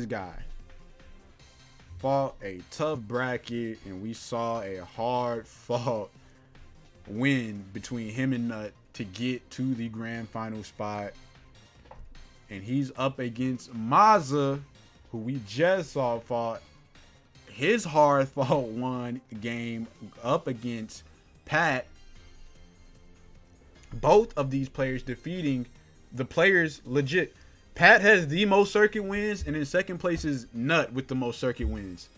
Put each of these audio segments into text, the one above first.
Guy fought a tough bracket, and we saw a hard fought win between him and Nut to get to the grand final spot. And he's up against Maza, who we just saw fought his hard fought one game up against Pat. Both of these players defeating the players legit. Pat has the most circuit wins, and in second place is Nut with the most circuit wins.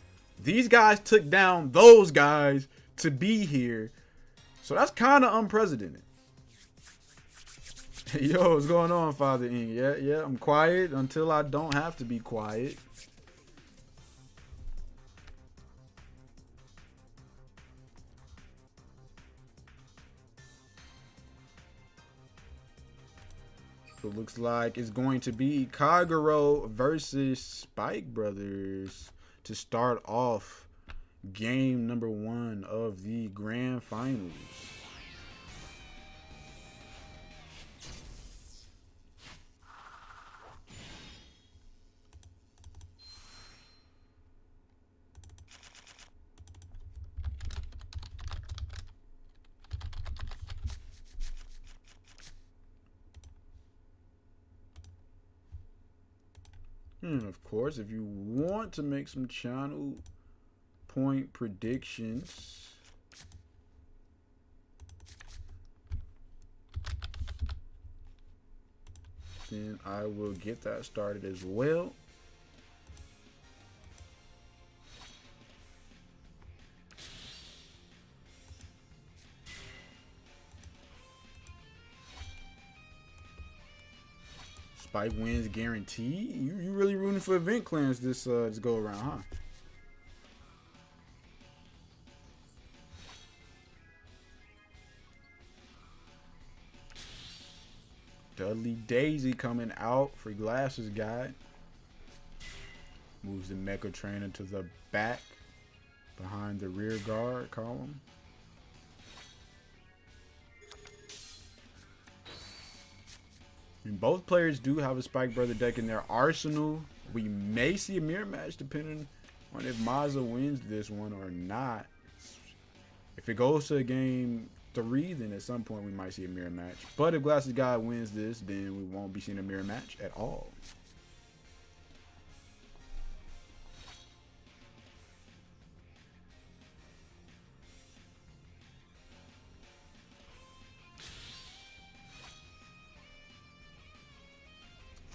These guys took down those guys to be here. So that's kind of unprecedented. Yo, what's going on, Father Ing? Yeah, I'm quiet until I don't have to be quiet. So it looks like it's going to be Kagero versus Spike Brothers to start off game number 1 of the grand finals. And of course, if you want to make some channel point predictions, then I will get that started as well. Spike wins guarantee. You really rooting for event clans this go around, huh? Dudley Daisy coming out for Glassesguy. Moves the Mecha Trainer to the back behind the rear guard column. And both players do have a Spike Brother deck in their arsenal. We may see a mirror match depending on if Maza wins this one or not. If it goes to game 3, then at some point we might see a mirror match. But if Glassesguy wins this, then we won't be seeing a mirror match at all.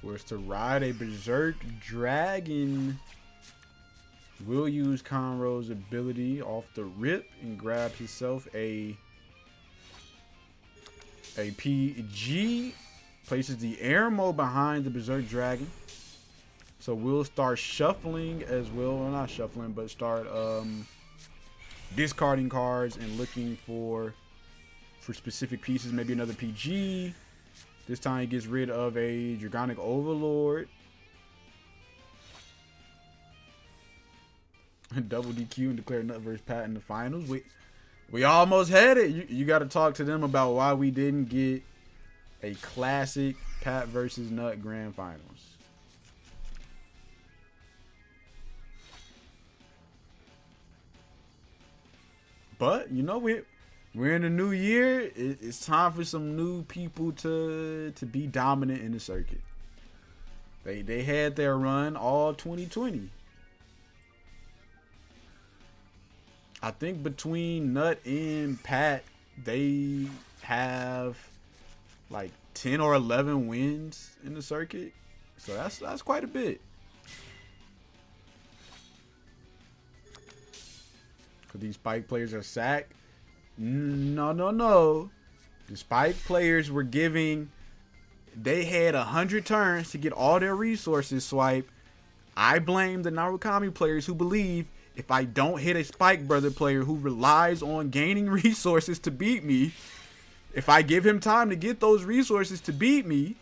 Forced to ride a Berserk Dragon. Will use Conroe's ability off the rip and grab himself a PG. Places the air mode behind the Berserk Dragon. So we'll start shuffling as well. Well, not shuffling, but start discarding cards and looking for specific pieces. Maybe another PG. This time he gets rid of a Dragonic Overlord. Double DQ and declare Nut versus Pat in the finals. We almost had it. You got to talk to them about why we didn't get a classic Pat versus Nut grand finals. But, you know, we're in a new year. It's time for some new people to be dominant in the circuit. They had their run all 2020. I think between Nut and Pat, they have like 10 or 11 wins in the circuit. So that's quite a bit. Because these Spike players are sacked. No. The Spike players were giving. They had 100 turns to get all their resources swiped. I blame the Narukami players who believe if I don't hit a Spike Brother player who relies on gaining resources to beat me, if I give him time to get those resources to beat me,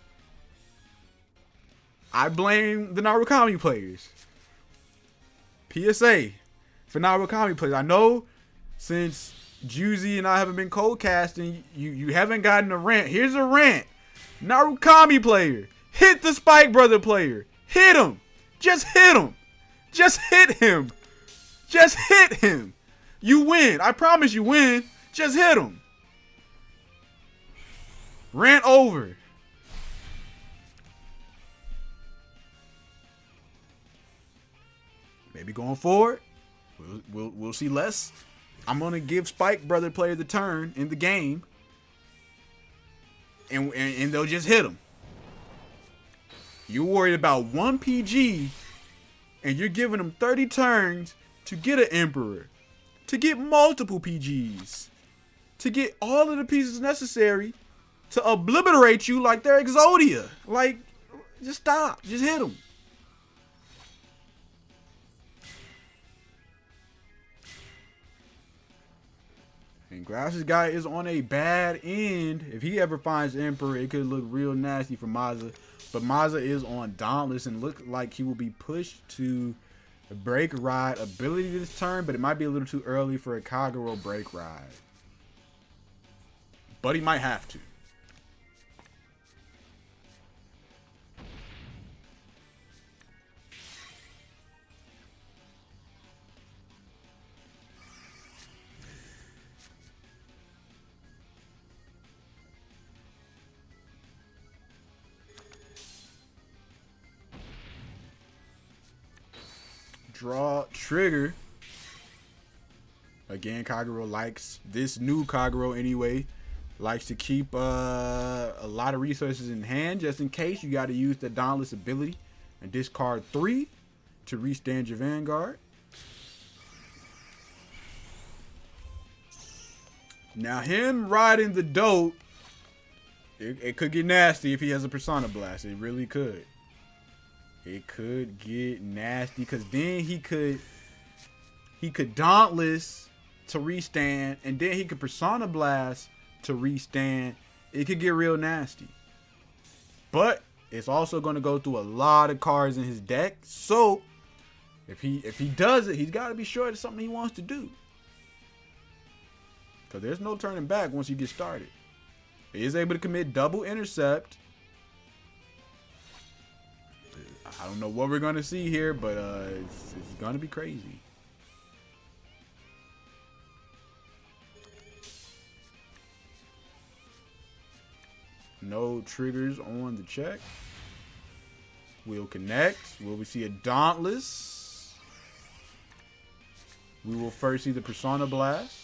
I blame the Narukami players. PSA for Narukami players. I know since Juicy and I haven't been cold casting, you haven't gotten a rant. Here's a rant. Narukami player, hit the Spike Brother player. Hit him. Just hit him. Just hit him. Just hit him. You win. I promise you win. Just hit him. Ran over. Maybe going forward, we'll see less. I'm gonna give Spike Brother Player the turn in the game, and they'll just hit him. You're worried about one PG, and you're giving them 30 turns to get an Emperor, to get multiple PGs, to get all of the pieces necessary to obliterate you like they're Exodia. Like, just stop. Just hit them. And Glassesguy is on a bad end. If he ever finds Emperor, it could look real nasty for Maza. But Maza is on Dauntless and look like he will be pushed to a Break Ride ability this turn, but it might be a little too early for a Kagero Break Ride. But he might have to. Draw trigger. Again, Kagero likes this new Kagero anyway. Likes to keep a lot of resources in hand just in case you got to use the Dauntless ability and discard 3 to restand your Vanguard. Now him riding the dope, it could get nasty if he has a Persona Blast. It really could. It could get nasty because then he could Dauntless to restand, and then he could Persona Blast to restand. It could get real nasty. But it's also going to go through a lot of cards in his deck. So if he does it, he's got to be sure it's something he wants to do. Because there's no turning back once you get started. He is able to commit double intercept. I don't know what we're going to see here, but it's going to be crazy. No triggers on the check. We'll connect. Will we see a Dauntless? We will first see the Persona Blast.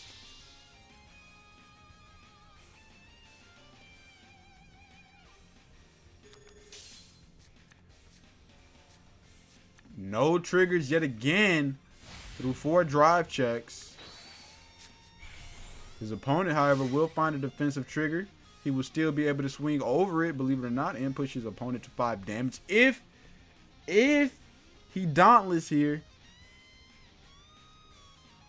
No triggers yet again through 4 drive checks. His opponent, however, will find a defensive trigger. He will still be able to swing over it, believe it or not, and push his opponent to 5 damage. If he Dauntless here,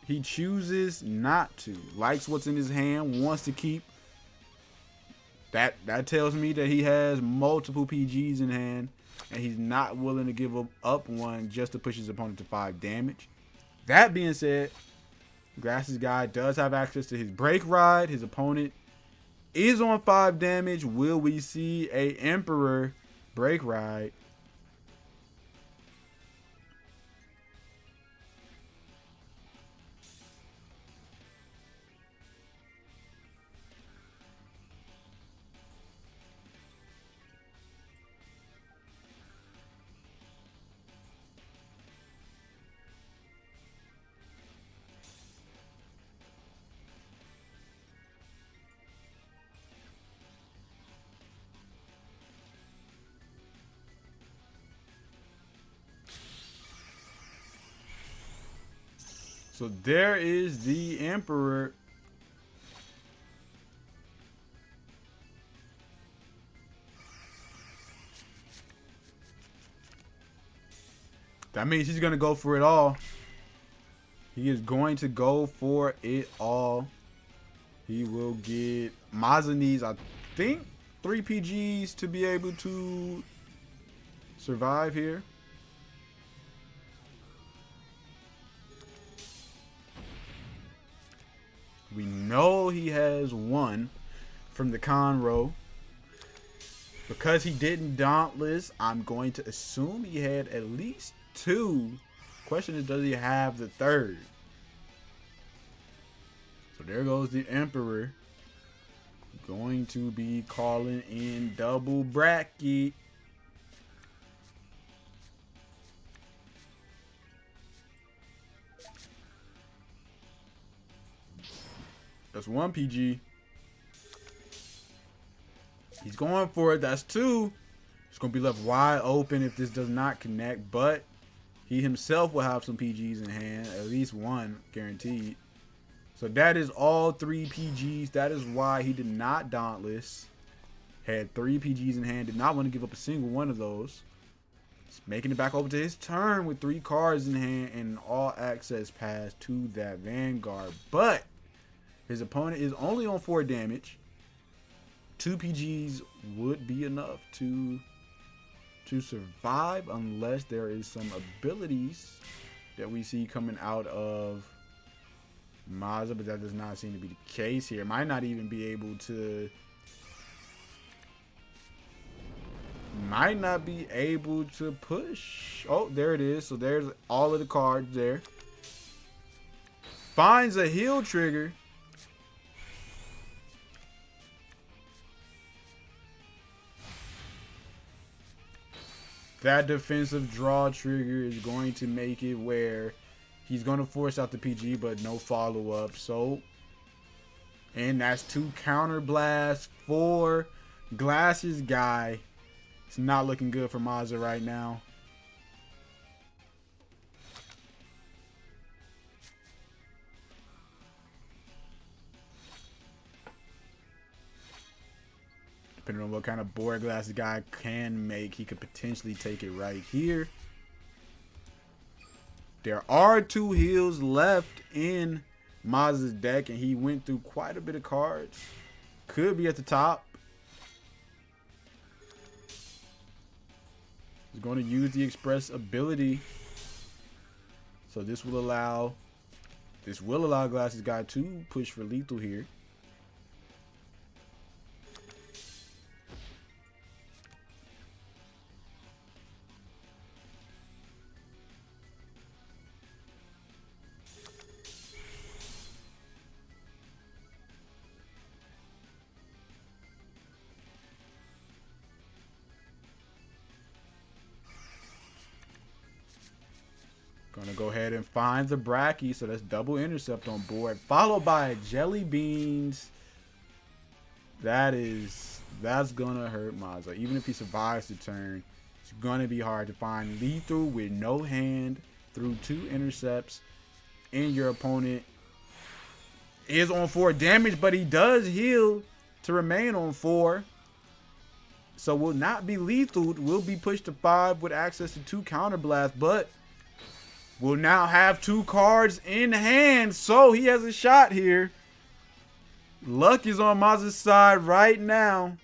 he chooses not to. Likes what's in his hand, wants to keep. That tells me that he has multiple PGs in hand, and he's not willing to give up one just to push his opponent to 5 damage. That being said, Glassesguy does have access to his Break Ride. His opponent is on 5 damage. Will we see a Emperor Break Ride? So there is the Emperor. That means he's going to go for it all. He is going to go for it all. He will get... Maza needs, I think, 3 PGs to be able to survive here. We know he has 1 from the Conroe. Because he didn't Dauntless, I'm going to assume he had at least 2. Question is, does he have the 3rd? So there goes the Emperor. Going to be calling in double bracket. That's 1 PG. He's going for it. That's 2. It's going to be left wide open if this does not connect. But he himself will have some PGs in hand. At least 1 guaranteed. So that is all 3 PGs. That is why he did not Dauntless. Had 3 PGs in hand. Did not want to give up a single one of those. He's making it back over to his turn with 3 cards in hand and all access pass to that Vanguard. But his opponent is only on 4 damage. 2 PGs would be enough to survive unless there is some abilities that we see coming out of Maza, but that does not seem to be the case here. Might not even be able to. Might not be able to push. Oh, there it is. So there's all of the cards there. Finds a heal trigger. That defensive draw trigger is going to make it where he's going to force out the PG, but no follow-up. So, and that's 2 counter blasts for Glassesguy. It's not looking good for Maza right now. Depending on what kind of board Glassesguy can make, he could potentially take it right here. There are 2 heals left in Maza's deck, and he went through quite a bit of cards. Could be at the top. He's going to use the Express ability. So this will allow Glassesguy to push for lethal here. Gonna go ahead and find the Bracky, so that's double intercept on board, followed by Jelly Beans. That's gonna hurt Maza. Even if he survives the turn, it's gonna be hard to find lethal with no hand through 2 intercepts. And your opponent is on 4 damage, but he does heal to remain on 4. So will not be lethal. Will be pushed to 5 with access to 2 counter blasts, but will now have 2 cards in hand, so he has a shot here. Luck is on Maza's side right now.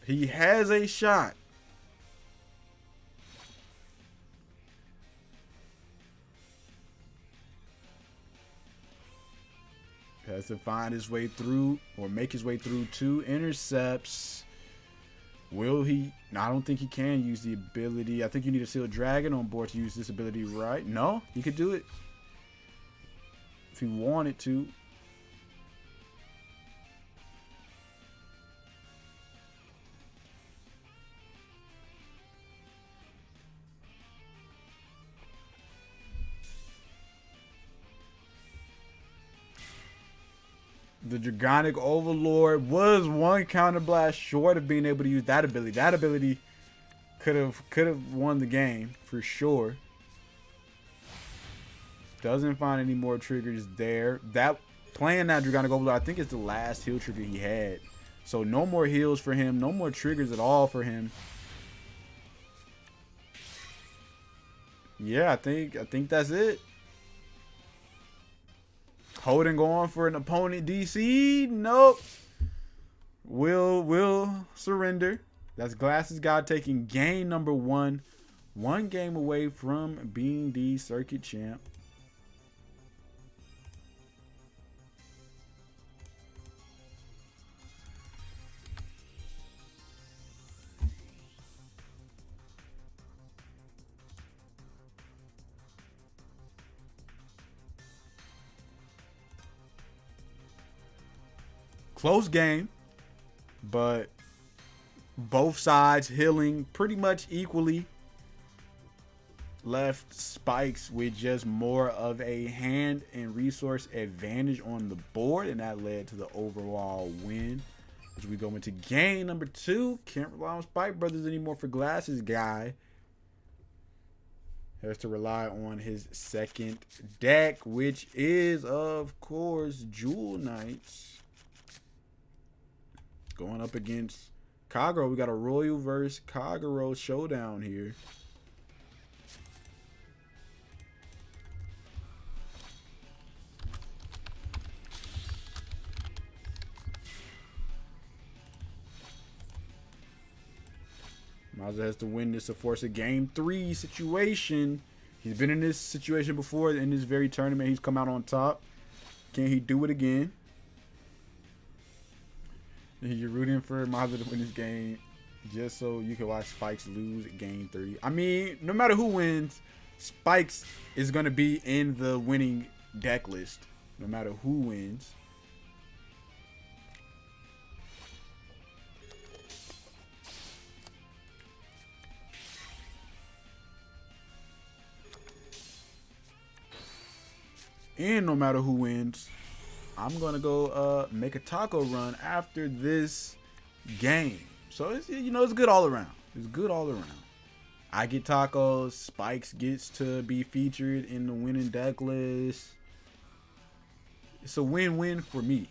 He has a shot. Has to find his way through or make his way through 2 intercepts. Will he? No, I don't think he can use the ability. I think you need a Sealed Dragon on board to use this ability, right? No, he could do it if he wanted to. The Dragonic Overlord was 1 counter blast short of being able to use that ability. That ability could have won the game for sure. Doesn't find any more triggers there. That playing that Dragonic Overlord, I think it's the last heal trigger he had. So no more heals for him. No more triggers at all for him. Yeah, I think that's it. Holding on for an opponent DC. Nope. Will surrender. That's Glassesguy taking game number 1. 1 game away from being the circuit champ. Close game, but both sides healing pretty much equally. Left Spikes with just more of a hand and resource advantage on the board, and that led to the overall win. As we go into game number 2, can't rely on Spike Brothers anymore for Glassesguy. Has to rely on his second deck, which is, of course, Jewel Knights. Going up against Kagero. We got a Royal versus Kagero showdown here. Maza has to win this to force a game 3 situation. He's been in this situation before in this very tournament. He's come out on top. Can he do it again? You're rooting for Maza to win this game just so you can watch Spikes lose game 3. I mean, no matter who wins, Spikes is going to be in the winning deck list. No matter who wins. And no matter who wins, I'm going to go make a taco run after this game. So, it's, you know, it's good all around. It's good all around. I get tacos. Spikes gets to be featured in the winning deck list. It's a win-win for me.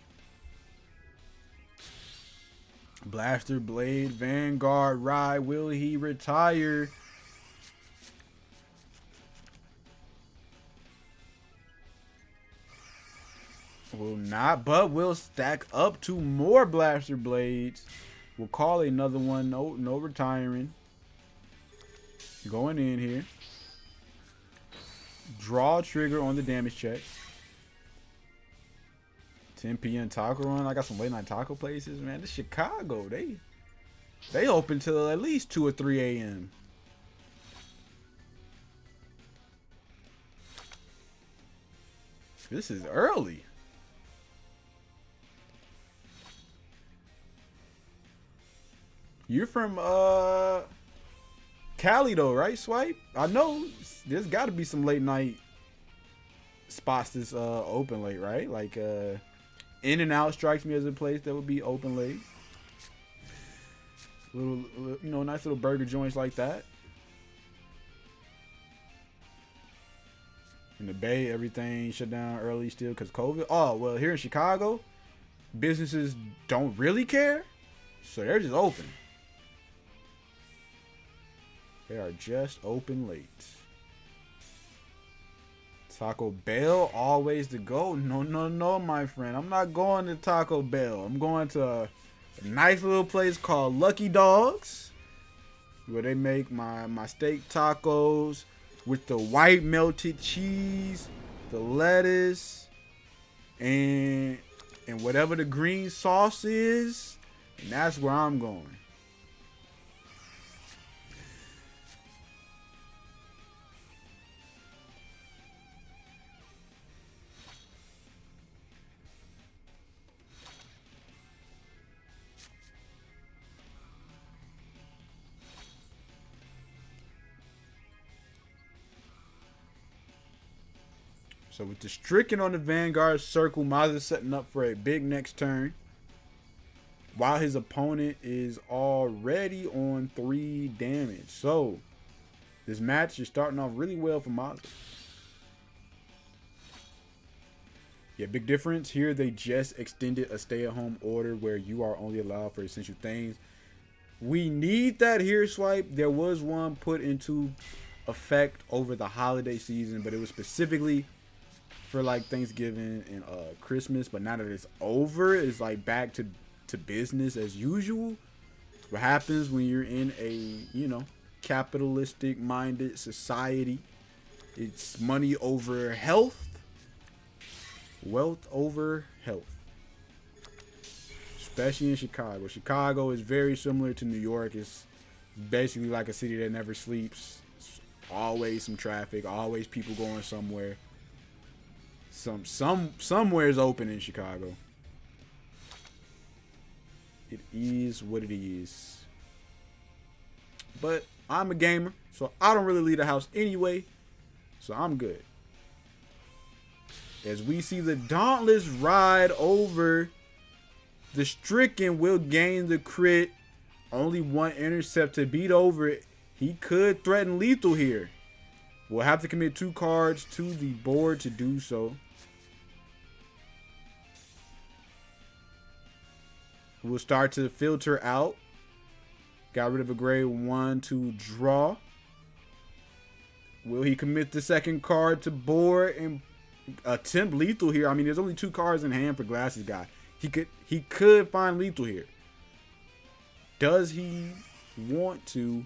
Blaster Blade, Vanguard Ride. Will he retire? Will not, but will stack up to more Blaster Blades. We'll call another one. No retiring. Going in here. Draw trigger on the damage check. 10 p.m. taco run. I got some late night taco places, man. This Chicago, they open till at least 2 or 3 a.m. This is early. You're from Cali though, right, Swipe? I know there's got to be some late night spots that's open late, right? Like In and Out strikes me as a place that would be open late. Little, you know, nice little burger joints like that. In the Bay, everything shut down early still because COVID. Oh, well, here in Chicago, businesses don't really care, so they're just open. They are just open late. Taco Bell, always the go. No, my friend. I'm not going to Taco Bell. I'm going to a nice little place called Lucky Dogs, where they make my steak tacos with the white melted cheese, the lettuce, and whatever the green sauce is. And that's where I'm going. So with the Stricken on the Vanguard circle, Maza setting up for a big next turn. While his opponent is already on 3 damage. So this match is starting off really well for Maza. Yeah, big difference. Here they just extended a stay-at-home order where you are only allowed for essential things. We need that here, Swipe. There was one put into effect over the holiday season, but it was specifically for like Thanksgiving and Christmas. But now that it's over, it's like back to business as usual. What happens when you're in a, you know, capitalistic minded society? It's money over health, wealth over health. Especially in Chicago. Chicago is very similar to New York. It's basically like a city that never sleeps. It's always some traffic, always people going somewhere. Somewhere is open in Chicago. It is what it is. But I'm a gamer, so I don't really leave the house anyway. So I'm good. As we see the Dauntless ride over, the Stricken will gain the crit. Only one intercept to beat over it. He could threaten lethal here. We'll have to commit 2 cards to the board to do so. We'll start to filter out. Got rid of a grade 1 to draw. Will he commit the second card to board and attempt lethal here? I mean, there's only 2 cards in hand for Glassesguy. He could find lethal here. Does he want to?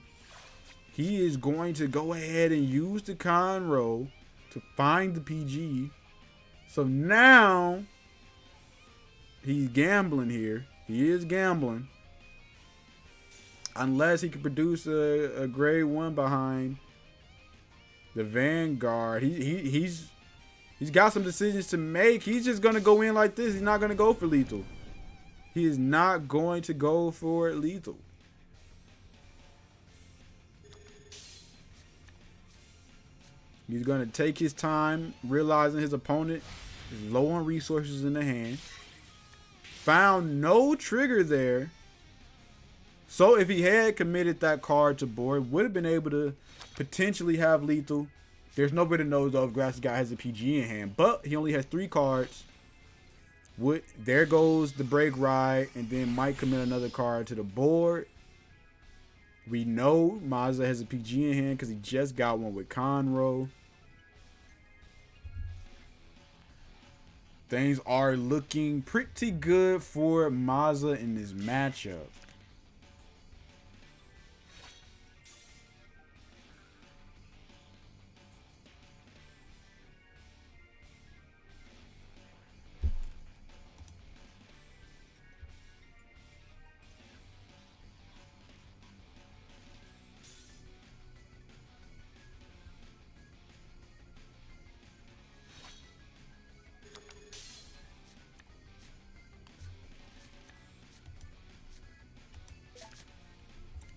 He is going to go ahead and use the Conroe to find the PG. So now he's gambling here. He is gambling. Unless he can produce a grade 1 behind the Vanguard. He's got some decisions to make. He's just going to go in like this. He's not going to go for lethal. He is not going to go for lethal. He's going to take his time, realizing his opponent is low on resources in the hand. Found no trigger there. So if he had committed that card to board, would have been able to potentially have lethal. There's nobody that knows though if Glassesguy has a PG in hand. But he only has 3 cards. There goes the break ride, and then might commit another card to the board. We know Maza has a PG in hand because he just got one with Conroe. Things are looking pretty good for Maza in this matchup.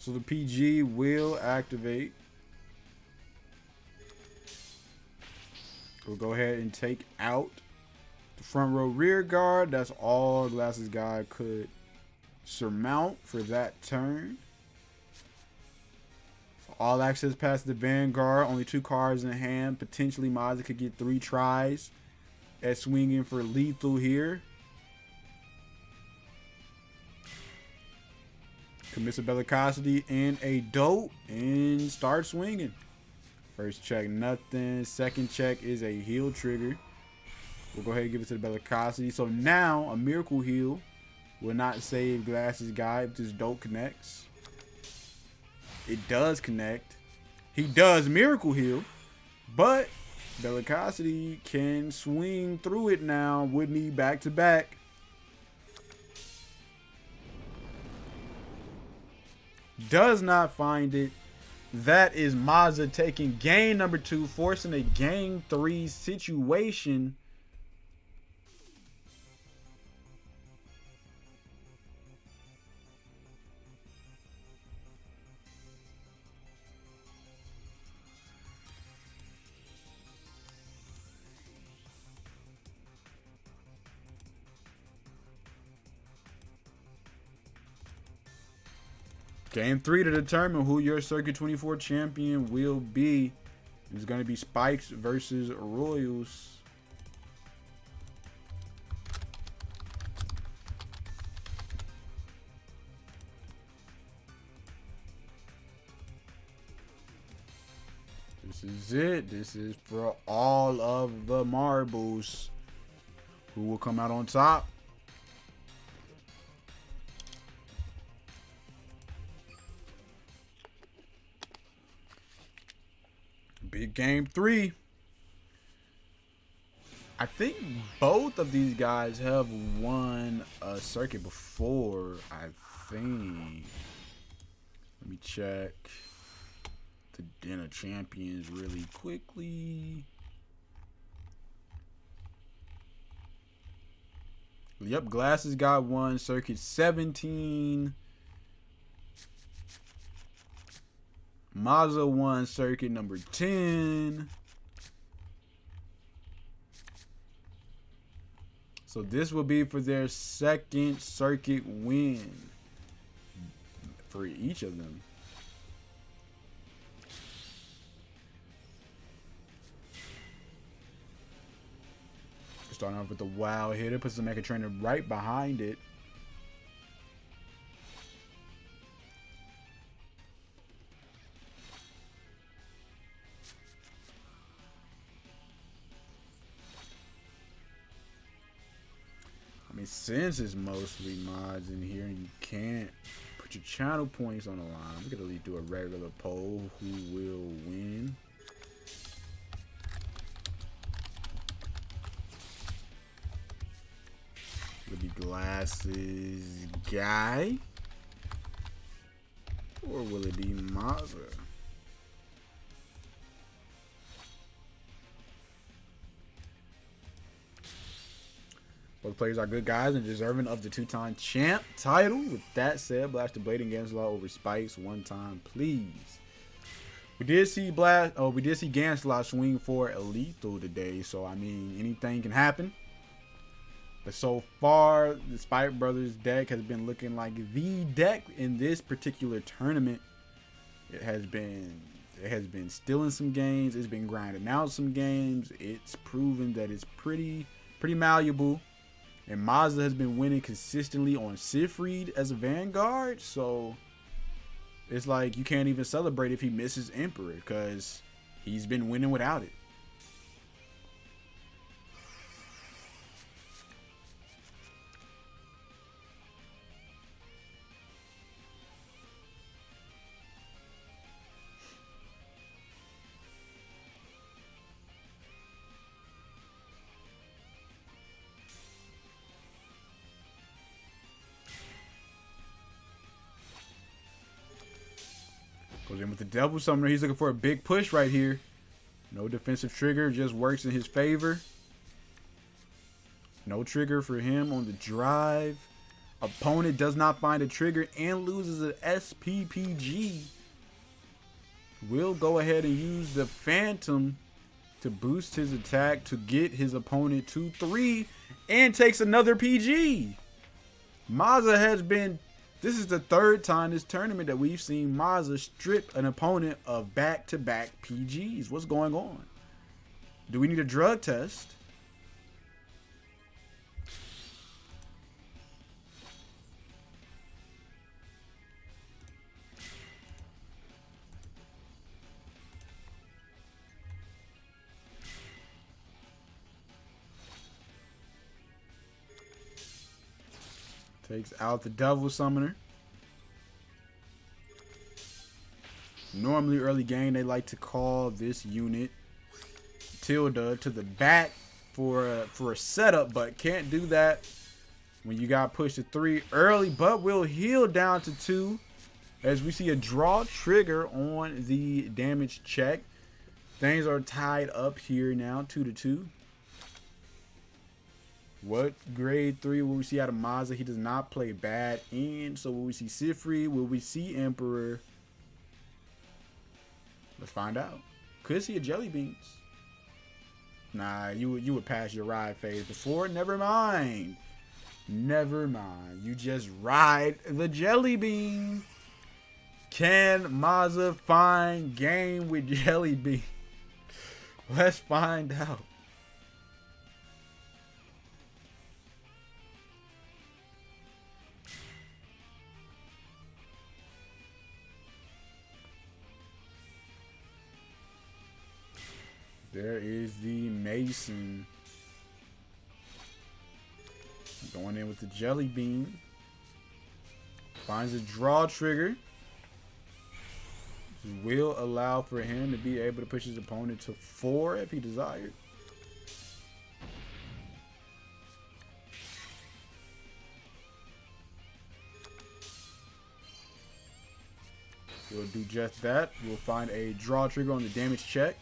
So the PG will activate. We'll go ahead and take out the front row rear guard. That's all Glassesguy could surmount for that turn. So all access past the Vanguard. Only 2 cards in hand. Potentially Maza could get 3 tries at swinging for lethal here. Commits a Bellicosity and a Dope and start swinging. First check, nothing. Second check is a heal trigger. We'll go ahead and give it to the Bellicosity. So now a Miracle Heal will not save Glassesguy if this Dope connects. It does connect. He does Miracle Heal, but Bellicosity can swing through it now. Would need back to back. Does not find it. That is Maza taking game number 2, forcing a game 3 situation. Game 3 to determine who your Circuit 24 champion will be. It's going to be Spikes versus Royals. This is it. This is for all of the marbles. Who will come out on top? Big game 3. I think both of these guys have won a circuit before, I think. Let me check the Den of Champions really quickly. Yep, Glassesguy won circuit 17. Maza won circuit number 10. So this will be for their second circuit win for each of them. Starting off with the wild hitter, puts the Mecha Trainer right behind it. I mean, since it's mostly mods in here and you can't put your channel points on the line, we're gonna do a regular poll. Who will win? Will it be Glassesguy? Or will it be Maza? Both players are good guys and deserving of the two-time champ title. With that said, blast the blade against law over Spikes one time, please. We did see Ganslot swing for a lethal today, so I mean anything can happen. But so far, the Spike Brothers deck has been looking like the deck in this particular tournament. It has been stealing some games. It's been grinding out some games. It's proven that it's pretty malleable. And Maza has been winning consistently on Siegfried as a Vanguard. So it's like you can't even celebrate if he misses Emperor because he's been winning without it. Goes in with the Devil Summoner. He's looking for a big push right here. No defensive trigger. Just works in his favor. No trigger for him on the drive. Opponent does not find a trigger and loses an SPPG. Will go ahead and use the Phantom to boost his attack to get his opponent to 3 and takes another PG. Maza has been... This is the third time this tournament that we've seen Maza strip an opponent of back-to-back PGs. What's going on? Do we need a drug test? Takes out the Devil Summoner. Normally early game, they like to call this unit Tilda to the back for a setup, but can't do that when you got pushed to 3 early, but will heal down to 2 as we see a draw trigger on the damage check. Things are tied up here now, 2-2. What grade 3 will we see out of Maza? He does not play bad. And so will we see Siegfried? Will we see Emperor? Let's find out. Could see a Jelly Beans. Nah, you would pass your ride phase before. Never mind. Never mind. You just ride the Jelly Bean. Can Maza find game with Jelly Bean? Let's find out. There is the Mason. Going in with the Jelly Bean. Finds a draw trigger. This will allow for him to be able to push his opponent to 4 if he desired. We'll do just that. We'll find a draw trigger on the damage check.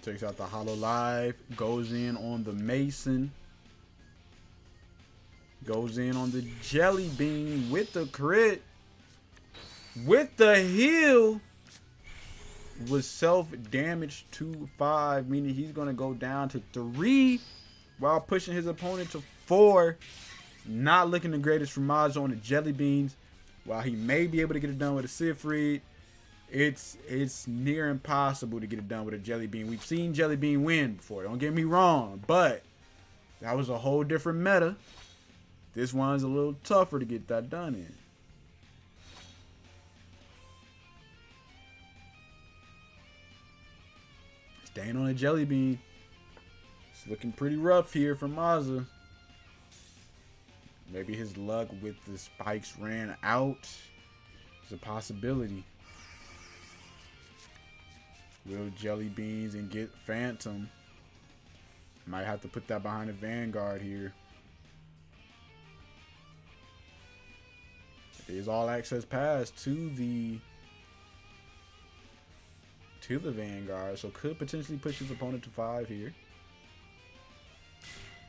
Takes out the Hollow Live. Goes in on the Mason. Goes in on the Jelly Bean with the crit. With the heal. Was self-damage to 5. Meaning he's going to go down to 3. While pushing his opponent to 4. Not looking the greatest for Maza on the Jelly Beans. While he may be able to get it done with a Siegfried, it's near impossible to get it done with a Jelly Bean. We've seen Jelly Bean win before, don't get me wrong, but that was a whole different meta. This one's a little tougher to get that done in. Staying on a Jelly Bean. It's looking pretty rough here for Maza. Maybe his luck with the spikes ran out. It's a possibility. Will Jelly Beans and get Phantom. Might have to put that behind the Vanguard here. It is all access pass to the Vanguard. So could potentially push his opponent to 5 here.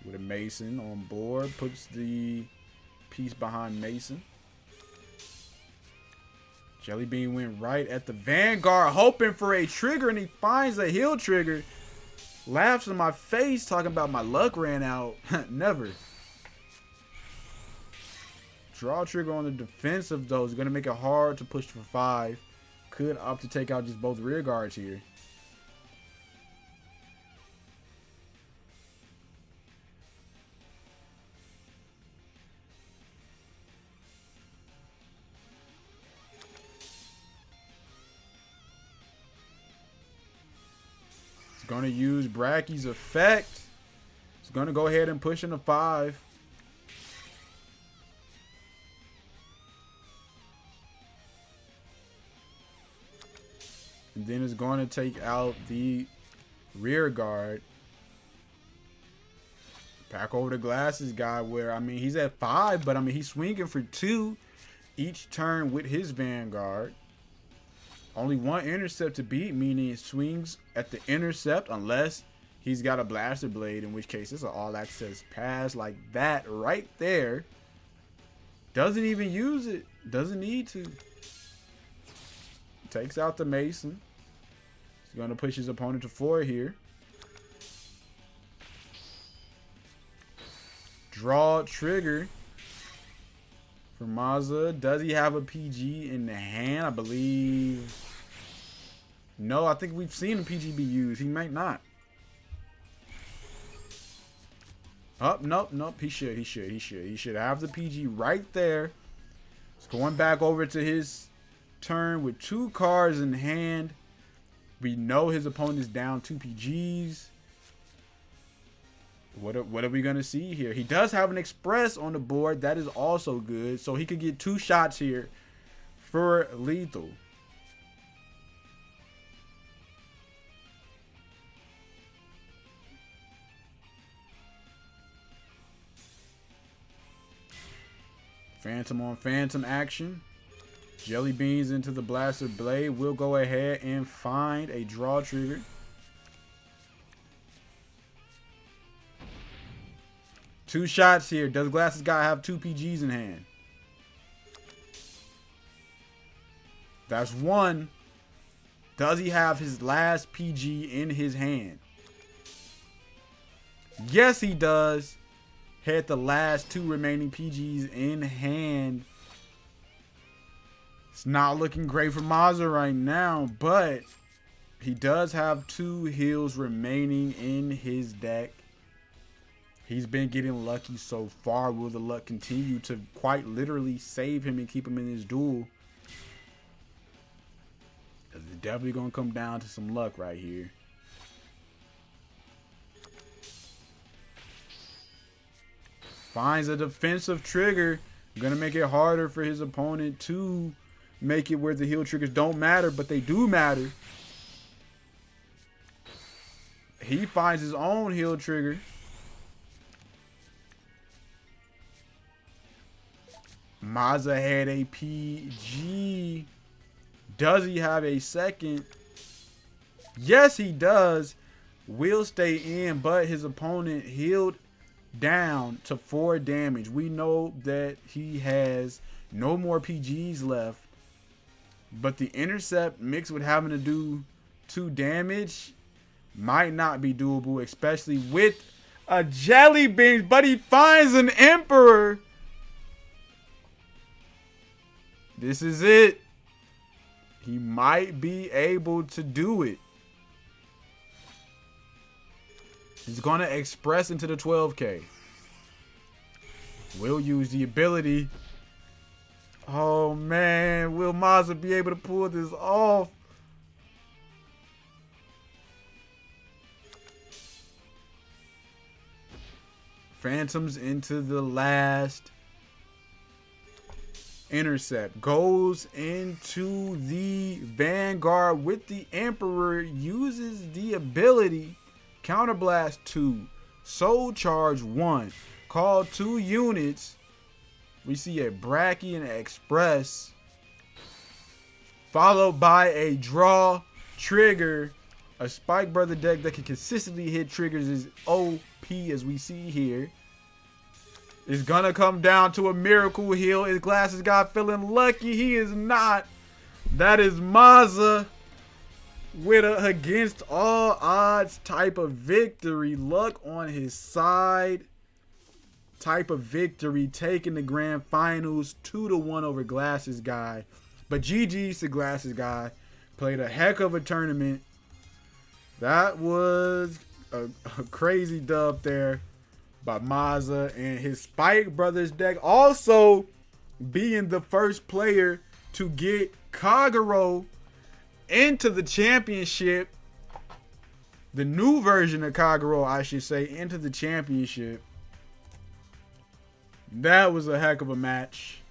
With a Mason on board. Puts the piece behind Mason. Jelly Bean went right at the Vanguard, hoping for a trigger, and he finds a heal trigger. Laughs in my face, talking about my luck ran out. Never. Draw trigger on the defensive, though, is going to make it hard to push for 5. Could opt to take out just both rear guards here. Going to use Bracky's effect. It's going to go ahead and push into 5. And then it's going to take out the rear guard. Back over to Glassesguy, where, I mean, he's at 5, but, I mean, he's swinging for 2 each turn with his Vanguard. Only 1 intercept to beat, meaning it swings at the intercept unless he's got a blaster blade, in which case it's an all-access pass like that right there. Doesn't even use it. Doesn't need to. Takes out the Mason. He's going to push his opponent to 4 here. Draw trigger for Maza. Does he have a PG in the hand? I believe. No, I think we've seen a PG be used. He might not. Oh, nope. He should have the PG right there. It's going back over to his turn with 2 cards in hand. We know his opponent is down 2 PGs. What are we going to see here? He does have an Express on the board. That is also good. So he could get 2 shots here for lethal. Phantom on Phantom action. Jelly Beans into the Blaster Blade. We'll go ahead and find a draw trigger. Two shots here. Does Glassesguy have 2 PGs in hand? That's 1. Does he have his last PG in his hand? Yes, he does. Had the last 2 remaining PGs in hand. It's not looking great for Maza right now, but he does have 2 heals remaining in his deck. He's been getting lucky so far. Will the luck continue to quite literally save him and keep him in his duel? It's definitely going to come down to some luck right here. Finds a defensive trigger. Going to make it harder for his opponent to make it where the heal triggers don't matter, but they do matter. He finds his own heal trigger. Maza had a PG. Does he have a second? Yes, he does. will stay in, but his opponent healed down to 4 damage. We know that he has no more PGs left, but the intercept mixed with having to do 2 damage might not be doable, especially with a jelly bean, but he finds an Emperor. This is it. He might be able to do it. He's going to express into the 12K. Will use the ability. Oh, man. Will Maza be able to pull this off? Phantoms into the last. Intercept. Goes into the Vanguard with the Emperor. Uses the ability. Counterblast 2. Soul Charge 1. Call 2 units. We see a Bracky and an Express. Followed by a draw trigger. A Spike Brother deck that can consistently hit triggers is OP as we see here. It's gonna come down to a miracle heal. Is Glassesguy feeling lucky? He is not. That is Maza with a against all odds type of victory. Luck on his side type of victory. Taking the grand finals 2-1 over Glassesguy. But GG's to Glassesguy. Played a heck of a tournament. That was a crazy dub there by Maza and his Spike Brothers deck. Also being the first player to get Kagero into the championship. The new version of Kagero, I should say, into the championship. That was a heck of a match.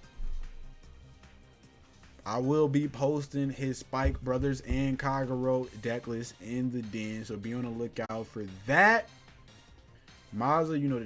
I will be posting his Spike Brothers and Kagero deck list in the den, so be on the lookout for that. Maza, you know the